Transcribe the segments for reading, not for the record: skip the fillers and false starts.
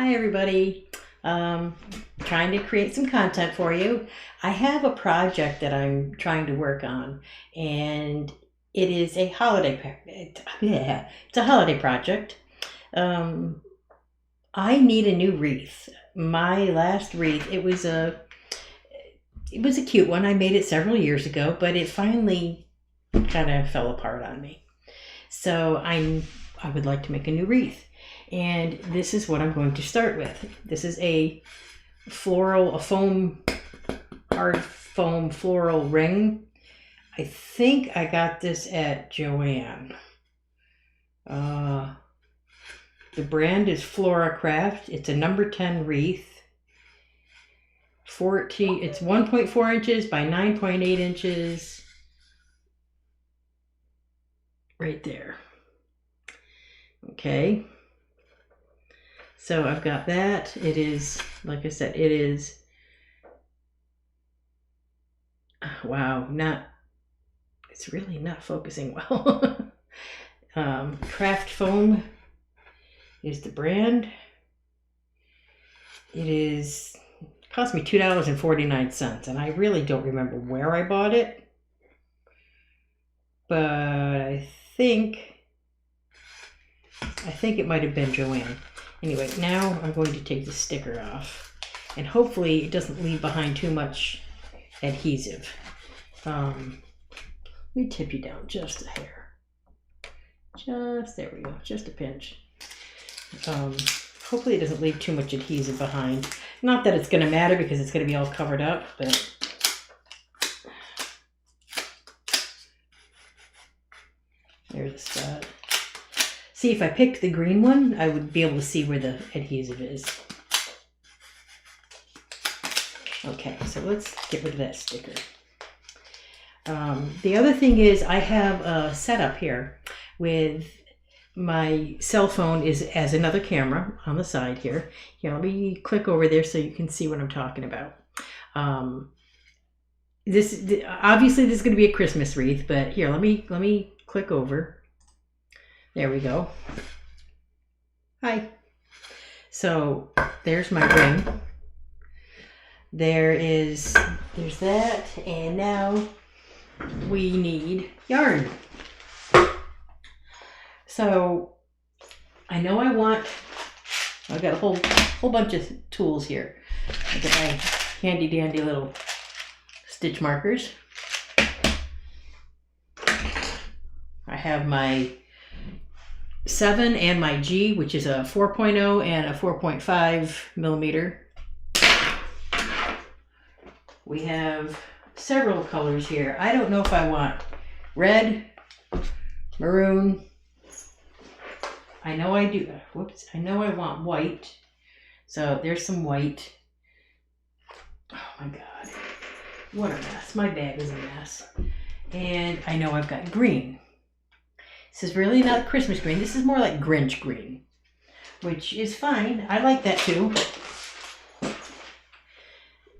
Hi everybody. Trying to create some content for you. I have a project that I'm trying to work on, and it is a it's a holiday project. I need a new wreath. My last wreath, it was a cute one. I made it several years ago, but it finally kind of fell apart on me. So I would like to make a new wreath. And this is what I'm going to start with. This is a hard foam floral ring. I think I got this at Joann. The brand is Flora Craft. It's a number 10 wreath. It's 1.4 inches by 9.8 inches. Right there. Okay. So I've got that. It is, like I said, it is, wow, it's really not focusing well. Craft Foam is the brand. It cost me $2.49, and I really don't remember where I bought it, but I think it might have been Joann. Anyway, now I'm going to take the sticker off, and hopefully it doesn't leave behind too much adhesive. Let me tip you down just a hair. There we go, just a pinch. Hopefully it doesn't leave too much adhesive behind. Not that it's going to matter because it's going to be all covered up, but there's a spot. See, if I picked the green one, I would be able to see where the adhesive is. Okay, so let's get rid of that sticker. The other thing is I have a setup here with my cell phone as another camera on the side here. Here, let me click over there so you can see what I'm talking about. Obviously this is going to be a Christmas wreath, but here, let me click over. There we go. Hi. So there's my ring. There's that, and now we need yarn. So I know I've got a whole bunch of tools here. I got my handy dandy little stitch markers. I have my 7 and my G, which is a 4.0 and a 4.5 millimeter. We have several colors here. I don't know if I want red, maroon. I know I do. Whoops. I know I want white. So there's some white. Oh my God. What a mess. My bag is a mess. And I know I've got green. This is really not Christmas green. This is more like Grinch green, which is fine. I like that too.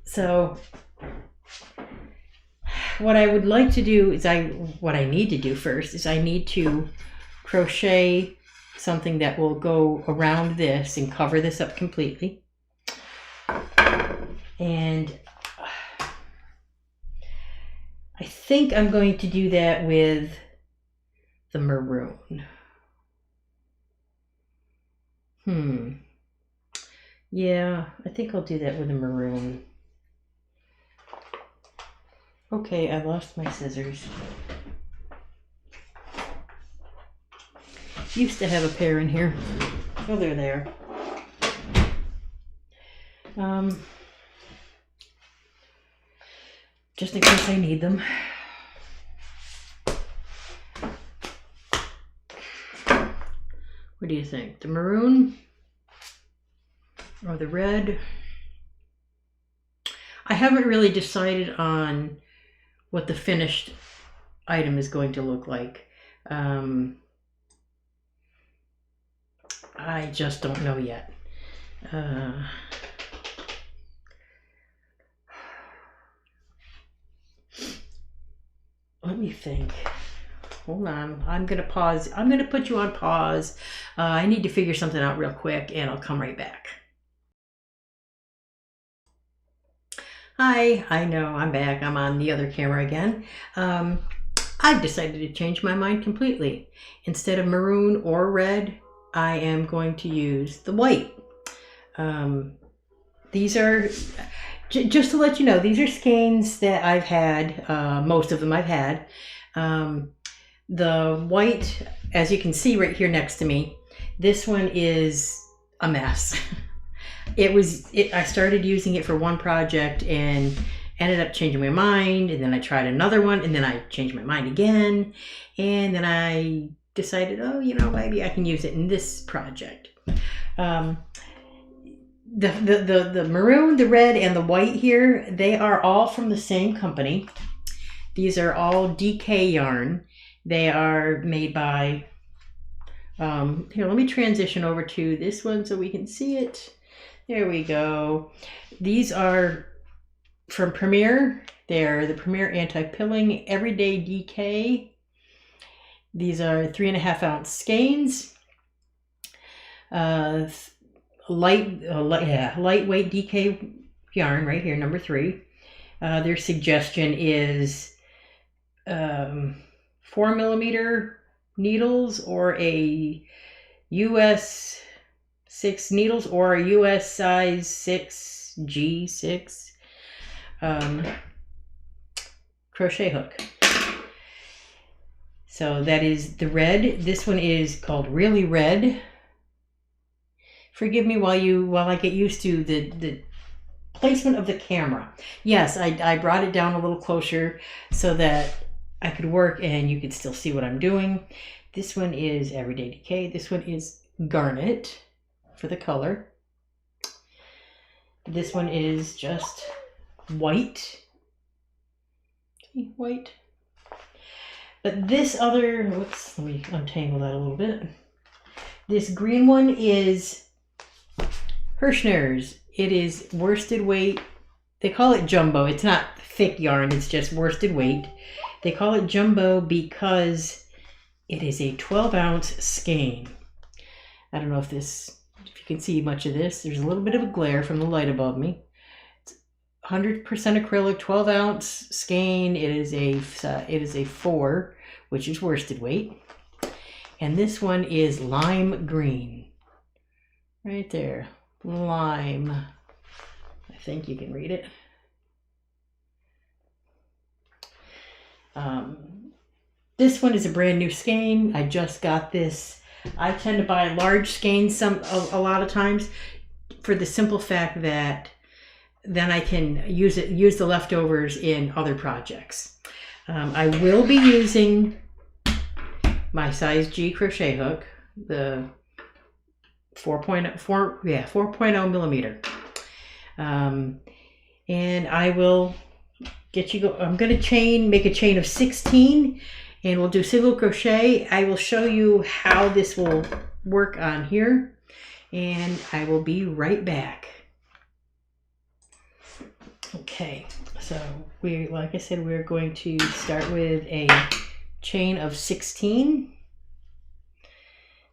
So what I would like to do is what I need to do first is I need to crochet something that will go around this and cover this up completely. And I think I'm going to do that with the maroon. Yeah, I think I'll do that with the maroon. Okay, I lost my scissors. Used to have a pair in here. Oh, they're there. Just in case I need them. What do you think? The maroon or the red? I haven't really decided on what the finished item is going to look like. I just don't know yet. Let me think. Hold on, I'm gonna pause. I'm gonna put you on pause. I need to figure something out real quick and I'll come right back. Hi, I know I'm back. I'm on the other camera again. I've decided to change my mind completely. Instead of maroon or red, I am going to use the white. These are, just to let you know, these are skeins that I've had. Most of them I've had. The white, as you can see right here next to me, this one is a mess. I started using it for one project and ended up changing my mind, and then I tried another one, and then I changed my mind again, and then I decided, oh, you know, maybe I can use it in this project. The maroon, the red, and the white here, they are all from the same company. These are all DK yarn. They are made by, here, let me transition over to this one so we can see it. There we go. These are from Premier. They're the Premier Anti-Pilling Everyday DK. These are 3.5 ounce skeins. Lightweight DK yarn right here, number 3. Their suggestion is 4mm needles or a US 6 needles or a US size 6 G6 crochet hook. So that is the red. This one is called Really Red. Forgive me while I get used to the placement of the camera. Yes, I brought it down a little closer so that I could work and you could still see what I'm doing. This one is Everyday Decay. This one is Garnet for the color. This one is just white. Okay, white. But this other, whoops, let me untangle that a little bit. This green one is Hirschner's. It is worsted weight. They call it jumbo. It's not thick yarn, it's just worsted weight. They call it jumbo because it is a 12 ounce skein. I don't know if you can see much of this. There's a little bit of a glare from the light above me. It's 100% acrylic, 12 ounce skein. It is a 4, which is worsted weight. And this one is lime green. Right there, lime. I think you can read it. This one is a brand new skein. I just got this. I tend to buy large skeins a lot of times for the simple fact that then I can use the leftovers in other projects. I will be using my size G crochet hook, the 4.0 millimeter. And I will get you go. I'm going to make a chain of 16, and we'll do single crochet. I will show you how this will work on here, and I will be right back. Okay, so like I said, we're going to start with a chain of 16,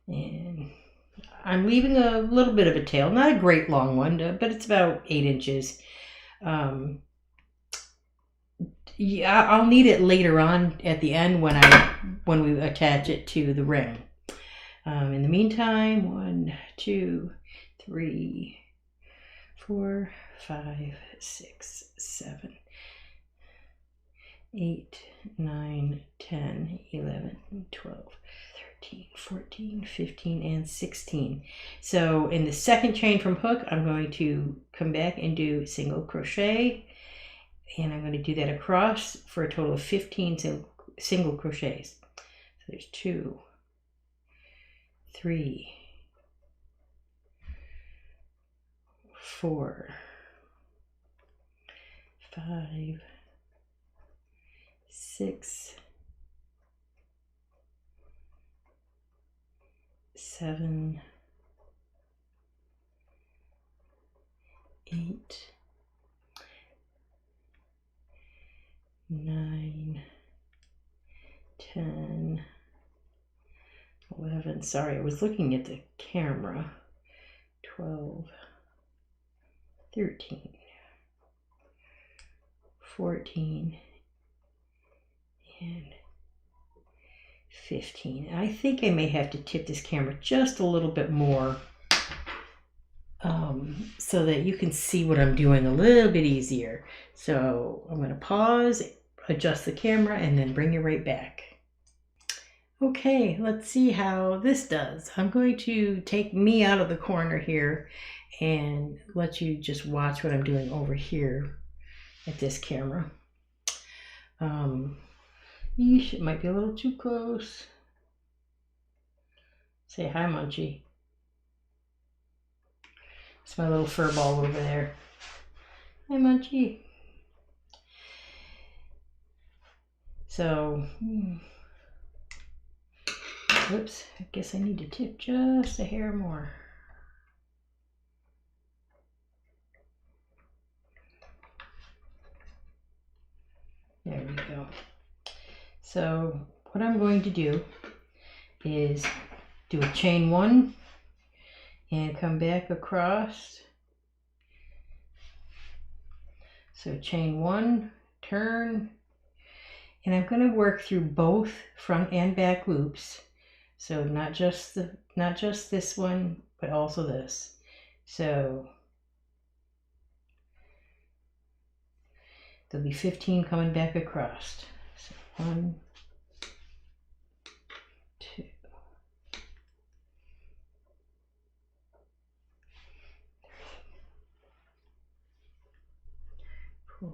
and I'm leaving a little bit of a tail, not a great long one, but it's about 8 inches. Yeah, I'll need it later on at the end when we attach it to the ring. In the meantime, 1, 2, 3, 4, 5, 6, 7, 8, 9, 10, 11, 12, 13, 14, 15, and 16. So in the second chain from hook, I'm going to come back and do single crochet, and I'm going to do that across for a total of 15 single crochets. So there's 2, 3, 4, 5, 6, 7, 8, 9, 10, 11. Sorry, I was looking at the camera. 12, 13, 14 and 15. I think I may have to tip this camera just a little bit more so that you can see what I'm doing a little bit easier. So I'm going to pause, adjust the camera, and then bring you right back. Okay, let's see how this does. I'm going to take me out of the corner here and let you just watch what I'm doing over here at this camera. Yeesh, it might be a little too close. Say hi, Munchie. It's my little fur ball over there. Hi, Munchie. So, whoops, I guess I need to tip just a hair more. There we go. So what I'm going to do is do a chain 1 and come back across. So chain 1, turn, and I'm going to work through both front and back loops. So not just this one, but also this. So there'll be 15 coming back across. So 1, 2, 4,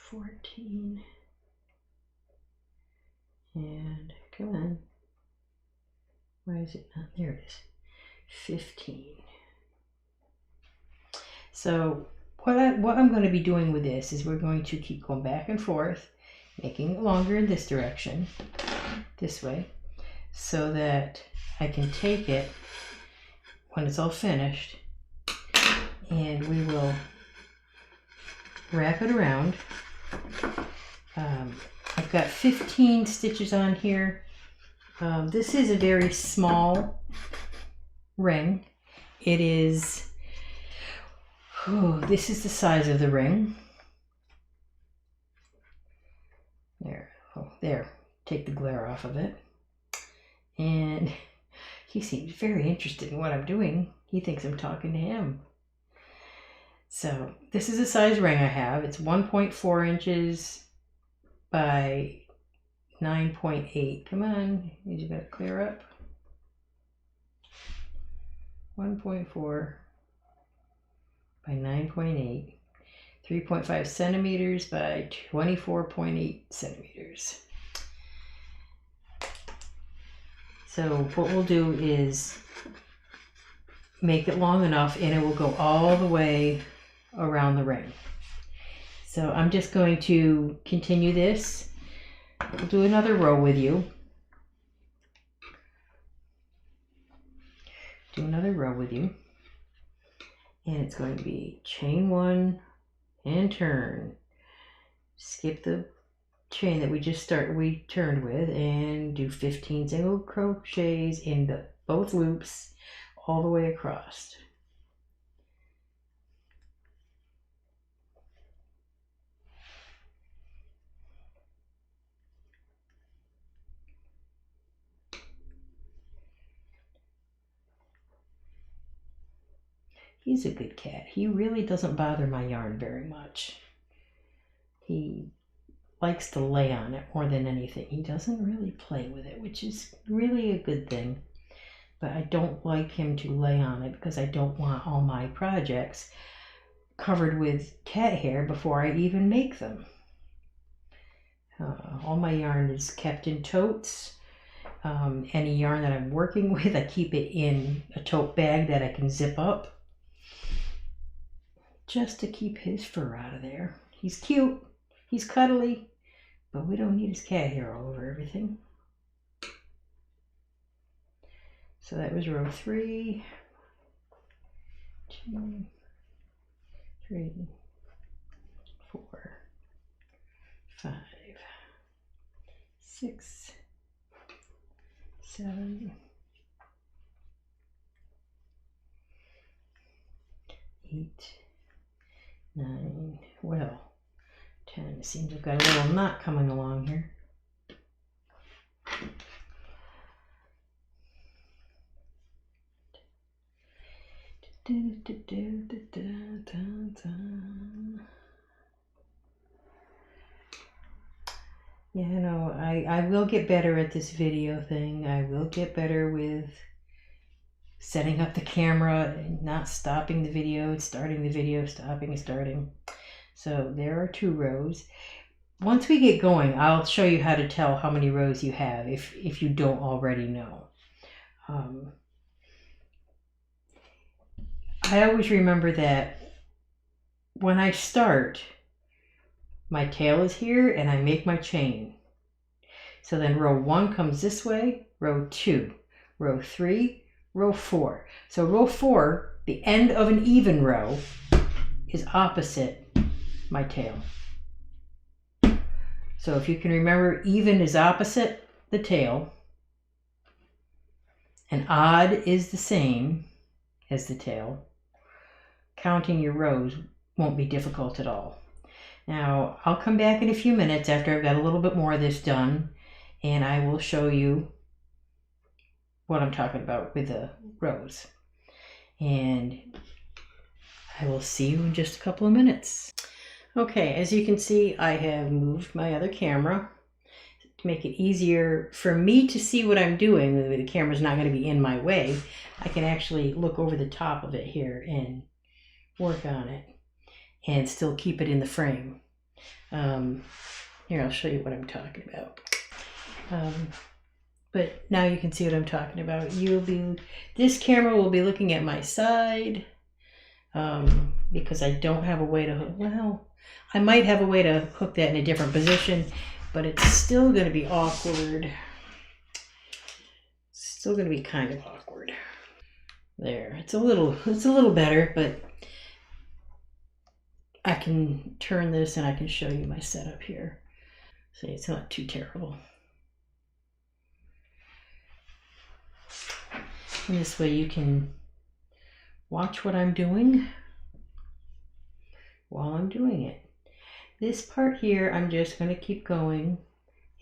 14, and come on, why is it not? There it is, 15. So what I'm going to be doing with this is we're going to keep going back and forth, making it longer in this direction, this way, so that I can take it when it's all finished, and we will wrap it around. I've got 15 stitches on here. This is a very small ring. It is, this is the size of the ring. There, there, take the glare off of it. And he seems very interested in what I'm doing. He thinks I'm talking to him. So this is the size ring I have. It's 1.4 inches by 9.8. Come on, you gotta clear up. 1.4 by 9.8. 3.5 centimeters by 24.8 centimeters. So what we'll do is make it long enough and it will go all the way around the ring. So I'm just going to continue this. We'll do another row with you. Do another row with you. And it's going to be chain 1 and turn. Skip the chain that we turned with, and do 15 single crochets in both loops all the way across. He's a good cat. He really doesn't bother my yarn very much. He likes to lay on it more than anything. He doesn't really play with it, which is really a good thing. But I don't like him to lay on it because I don't want all my projects covered with cat hair before I even make them. All my yarn is kept in totes. Any yarn that I'm working with, I keep it in a tote bag that I can zip up, just to keep his fur out of there. He's cute, he's cuddly, but we don't need his cat hair all over everything. So that was row 3, 2, 3, 4, 5, 6, 7, 8, 9, well, 10. It seems I've got a little knot coming along here. Yeah, no, I will get better at this video thing. I will get better with setting up the camera and not stopping the video, starting the video, stopping and starting. So there are 2 rows. Once we get going, I'll show you how to tell how many rows you have if you don't already know. I always remember that when I start, my tail is here and I make my chain. So then row 1 comes this way, row 2, row 3, row 4. So row 4, the end of an even row, is opposite my tail. So if you can remember, even is opposite the tail and odd is the same as the tail, counting your rows won't be difficult at all. Now, I'll come back in a few minutes after I've got a little bit more of this done, and I will show you what I'm talking about with the rows. And I will see you in just a couple of minutes. Okay, as you can see, I have moved my other camera to make it easier for me to see what I'm doing. The camera's not going to be in my way. I can actually look over the top of it here and work on it and still keep it in the frame. Here, I'll show you what I'm talking about. But now you can see what I'm talking about. This camera will be looking at my side because I don't have a way to hook. Well, I might have a way to hook that in a different position, but it's still going to be awkward. Still going to be kind of awkward. There, it's a little better, but I can turn this and I can show you my setup here. See, it's not too terrible. And this way you can watch what I'm doing while I'm doing it. This part here, I'm just going to keep going,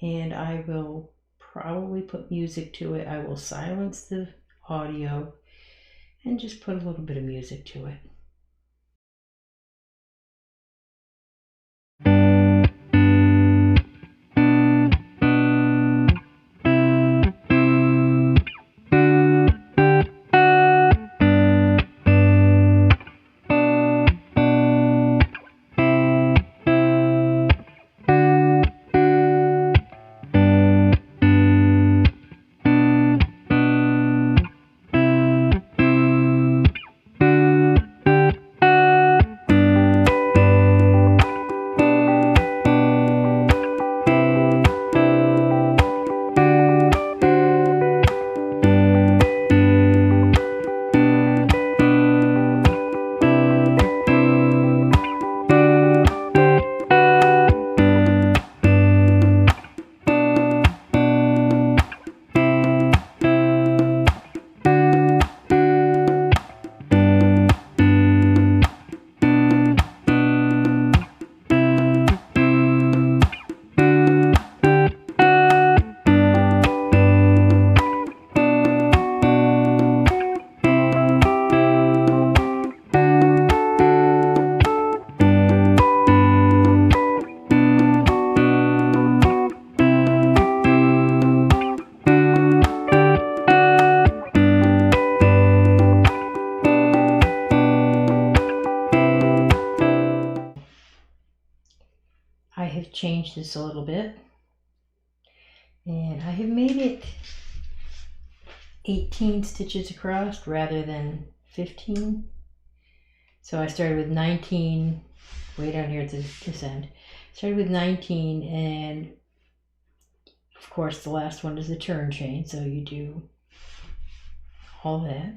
and I will probably put music to it. I will silence the audio and just put a little bit of music to it. I have changed this a little bit, and I have made it 18 stitches across rather than 15. So I started with 19 way down here at this end. Started with 19, and of course the last one is the turn chain, so you do all that.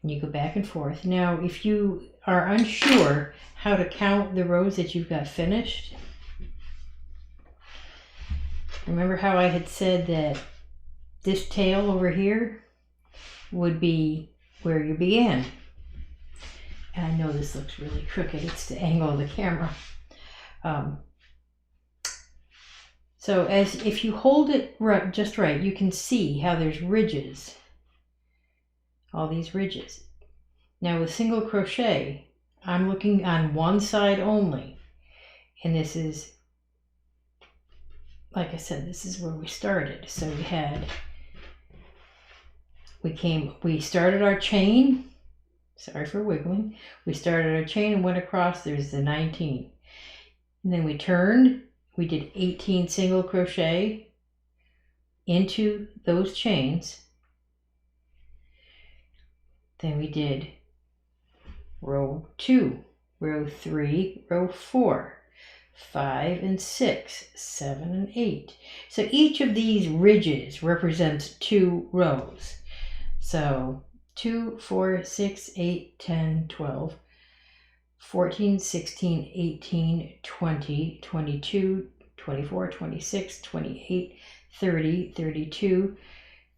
And you go back and forth. Now, if you are unsure how to count the rows that you've got finished, remember how I had said that this tail over here would be where you began. And I know this looks really crooked. It's the angle of the camera. So if you hold it just right, you can see how there's ridges. All these ridges. Now with single crochet, I'm looking on one side only. And this is, like I said, this is where we started. So we started our chain. Sorry for wiggling. We started our chain and went across. There's the 19. And then we turned. We did 18 single crochet into those chains. Then we did row 2, row 3, row 4, 5 and 6, 7 and 8. So each of these ridges represents 2 rows. So 2, 4, 6, 8, 10, 12, 14, 16, 18, 20, 22, 24, 26, 28, 30, 32,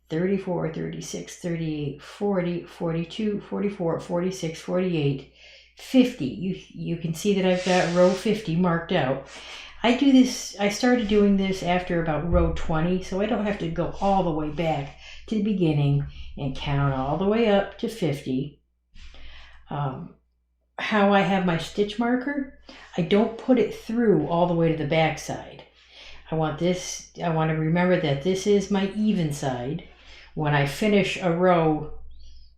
34, 36, 38, 40, 42, 44, 46, 48, 50. You can see that I've got row 50 marked out. I started doing this after about row 20, so I don't have to go all the way back to the beginning and count all the way up to 50. How I have my stitch marker, I don't put it through all the way to the back side. I want to remember that this is my even side. When I finish a row,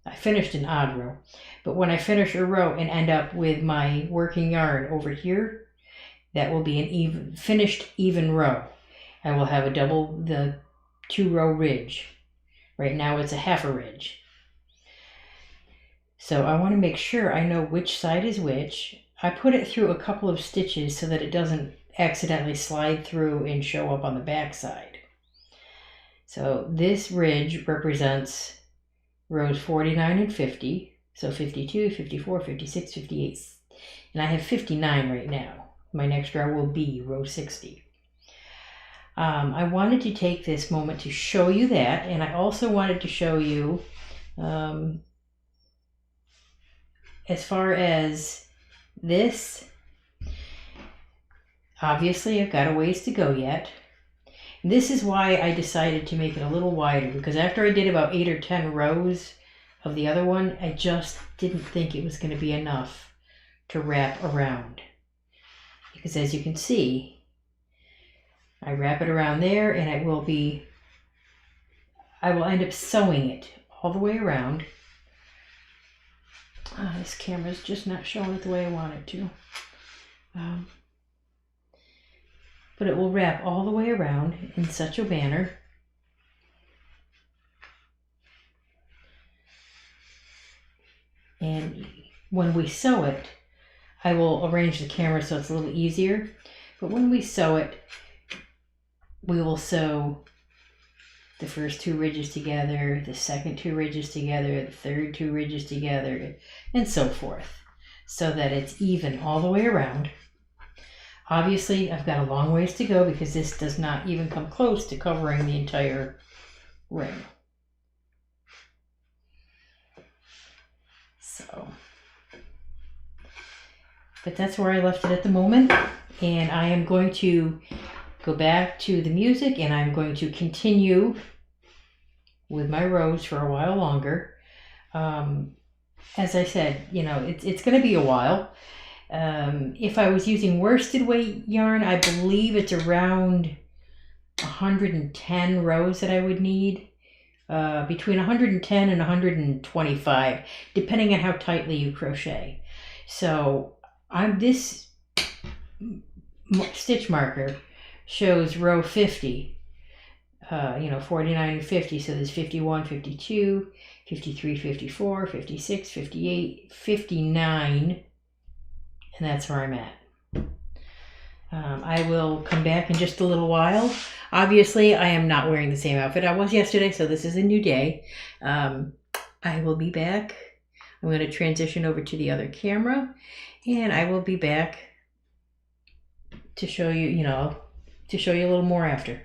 I finished an odd row, but when I finish a row and end up with my working yarn over here, that will be an finished even row. I will have the 2-row ridge. Right now it's a half a ridge. So I want to make sure I know which side is which. I put it through a couple of stitches so that it doesn't accidentally slide through and show up on the back side. So this ridge represents rows 49 and 50. So 52, 54, 56, 58. And I have 59 right now. My next row will be row 60. I wanted to take this moment to show you that. And I also wanted to show you as far as this, obviously I've got a ways to go yet. This is why I decided to make it a little wider, because after I did about 8 or 10 rows of the other one, I just didn't think it was going to be enough to wrap around. Because as you can see, I wrap it around there and I will end up sewing it all the way around. This camera's just not showing it the way I want it to. But it will wrap all the way around in such a manner and when we sew it, I will arrange the camera so it's a little easier, but when we sew it, we will sew the first 2 ridges together, the second 2 ridges together, the third 2 ridges together, and so forth, so that it's even all the way around. Obviously, I've got a long ways to go because this does not even come close to covering the entire ring. So, but that's where I left it at the moment, and I am going to go back to the music and I'm going to continue with my rows for a while longer. As I said, it's going to be a while. If I was using worsted weight yarn, I believe it's around 110 rows that I would need. Between 110 and 125, depending on how tightly you crochet. So this stitch marker shows row 50, 49 and 50, so there's 51, 52, 53, 54, 56, 58, 59, and that's where I'm at. I will come back in just a little while. Obviously, I am not wearing the same outfit I was yesterday, so this is a new day. I will be back. I'm going to transition over to the other camera, and I will be back to show you, to show you a little more after.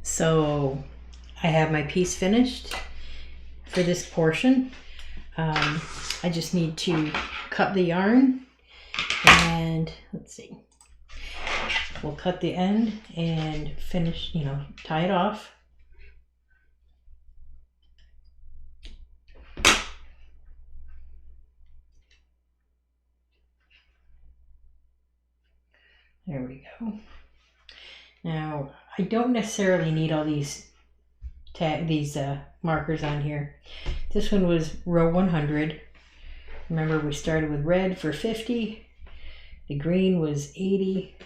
So I have my piece finished for this portion. I just need to cut the yarn, and let's see, we'll cut the end and finish, tie it off. There we go. Now, I don't necessarily need all these markers on here. This one was row 100. Remember, we started with red for 50. The green was 80.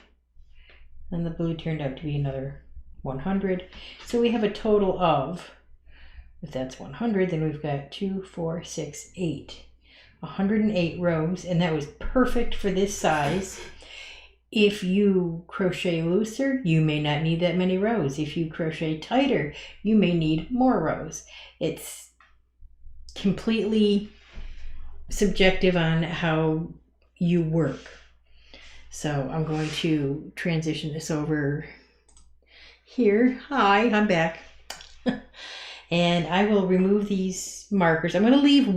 And the blue turned out to be another 100. So we have a total of, if that's 100, then we've got 2, 4, 6, 8. 108 rows, and that was perfect for this size. If you crochet looser, you may not need that many rows. If you crochet tighter, you may need more rows. It's completely subjective on how you work. So I'm going to transition this over here. Hi, I'm back. And I will remove these markers. I'm going to leave the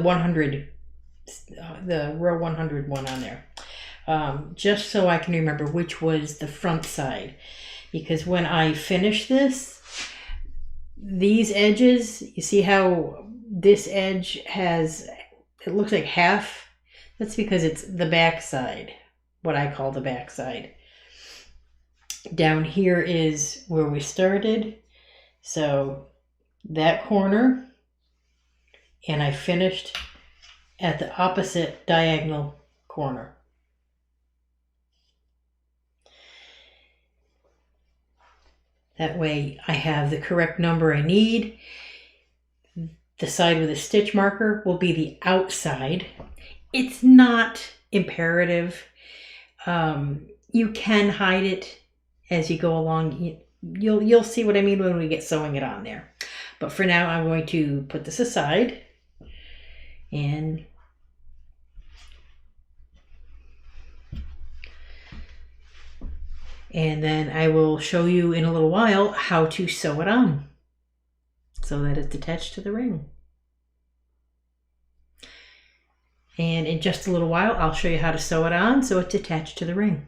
100, the row 100 one on there. Just so I can remember which was the front side, because when I finish this, these edges, you see how this edge has, it looks like half. That's because it's the back side, what I call the back side. Down here is where we started, so that corner, and I finished at the opposite diagonal corner. That way I have the correct number I need. The side with a stitch marker will be the outside. It's not imperative. You can hide it as you go along. You'll see what I mean when we get sewing it on there. But for now, I'm going to put this aside, and then I will show you in a little while how to sew it on so that it's attached to the ring. And in just a little while, I'll show you how to sew it on so it's attached to the ring.